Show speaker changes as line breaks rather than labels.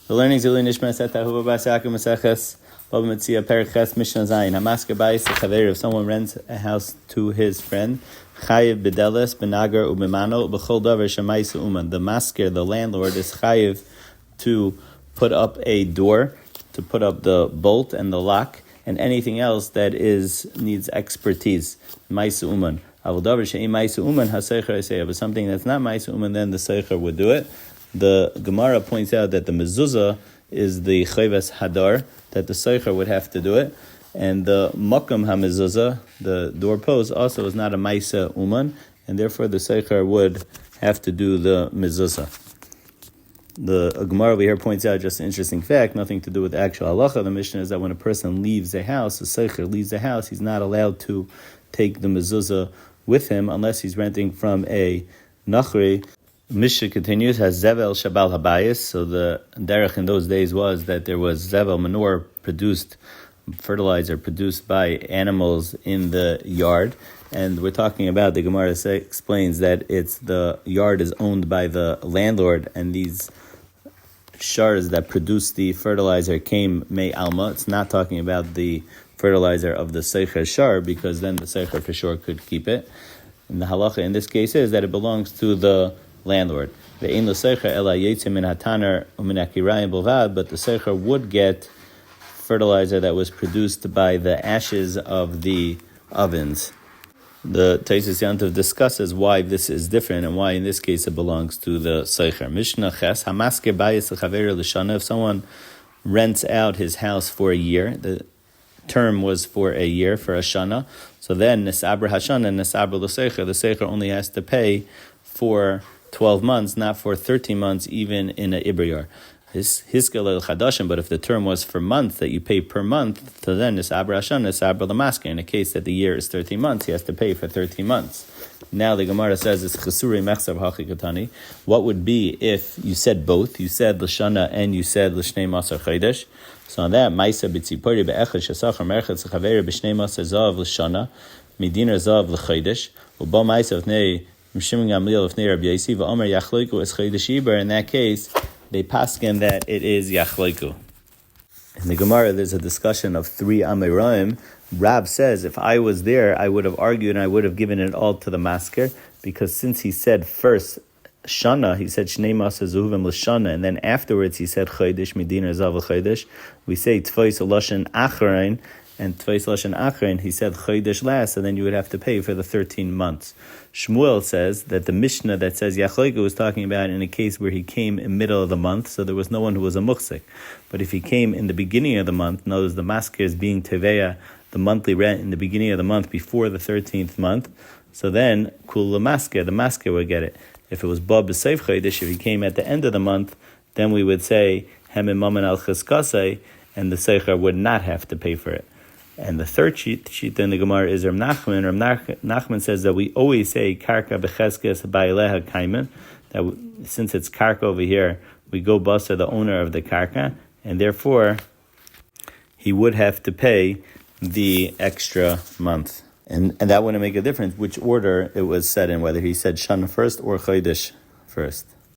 The learning Zili Nishmas Etta Ahuva Yaakov Maseches Bava Metzia Perek Ches Mishna Yomi Hamasker Bayis Chaver. If someone rents a house to his friend, Chayiv B'deles B'nagar U'B'mano B'chol Davar Shemaisu Uman. The masker, the landlord, is Chayiv to put up a door, to put up the bolt and the lock, and anything else that needs expertise. Maisu Uman. But something that's not Maisu Uman, then the Seicher would do it. The Gemara points out that the mezuzah is the chayvas hadar, that the Seicher would have to do it. And the makam ha-mezuzah, the doorpost, also is not a Maisa Uman, and therefore the Seicher would have to do the mezuzah. The Gemara over here points out just an interesting fact, nothing to do with the actual halacha. The Mishnah is that when a person leaves a house, the Seicher leaves a house, he's not allowed to take the mezuzah with him unless he's renting from a nachri. Mishnah continues, has zevel shabal habayis. So the derech in those days was that there was zevel, manure produced, fertilizer produced by animals in the yard. And we're talking about, the Gemara explains that the yard is owned by the landlord, and these shars that produce the fertilizer came me alma. It's not talking about the fertilizer of the seicher shar, because then the seicher for sure could keep it. And the halacha in this case is that it belongs to the landlord. But the seicher would get fertilizer that was produced by the ashes of the ovens. The Taisus Yantav discusses why this is different and why in this case it belongs to the seicher. Mishna Ches hamasker bayis l'chaver l'shana. If someone rents out his house for a year, the term was for a year, for a shana. So then nisabra hashana, nisabra l'seicher. The seicher only has to pay for 12 months, not for 13 months, even in a ibriyar. Hiskel el chadashim, but if the term was for months, that you pay per month, so then nisabra hashana, nisabra l'masker. In a case that the year is 13 months, he has to pay for 13 months. Now the Gemara says it's chesuri mechsav hachikatani. What would be if you said both? You said l'shana and you said l'shnei masar chaydesh. So on that, Maisa b'tzipori be'echad shesachar merchat zachaveri b'shnei masar zav l'shana midinar zav l'chaydesh u'ba Maisa v'nei m'shimon gamliel v'nei Rabbi Yossi v'omer yachloiku es chaydesh iber. In that case, they paskin that it is yachloiku. In the Gemara, there's a discussion of 3 Amoraim. Rab says, if I was there, I would have argued and I would have given it all to the masker, because since he said first shana, he said shnei masar zehuvim l'shana, and then afterwards he said chaydish midina zav l'chaydish. We say tfais lashon achrein, and tfais lashon achrein, he said chaydish last, and then you would have to pay for the 13 months. Shmuel says that the Mishnah that says yachloiku was talking about in a case where he came in the middle of the month, so there was no one who was a muksik. But if he came in the beginning of the month, notice the masker is being teveya, the monthly rent in the beginning of the month before the 13th month, so then kul the masker would get it. If it was bab b'seif chaydish, if he came at the end of the month, then we would say hem imaman al cheskasei, and the seicher would not have to pay for it. And the third sheet in the Gemara is Rav Nachman. Rav Nachman says that we always say karka b'cheskes ba'aleha kaimen, that since it's karka over here, we go basa the owner of the karka, and therefore he would have to pay the extra month. And that wouldn't make a difference which order it was said in, whether he said shana first or chaydish first.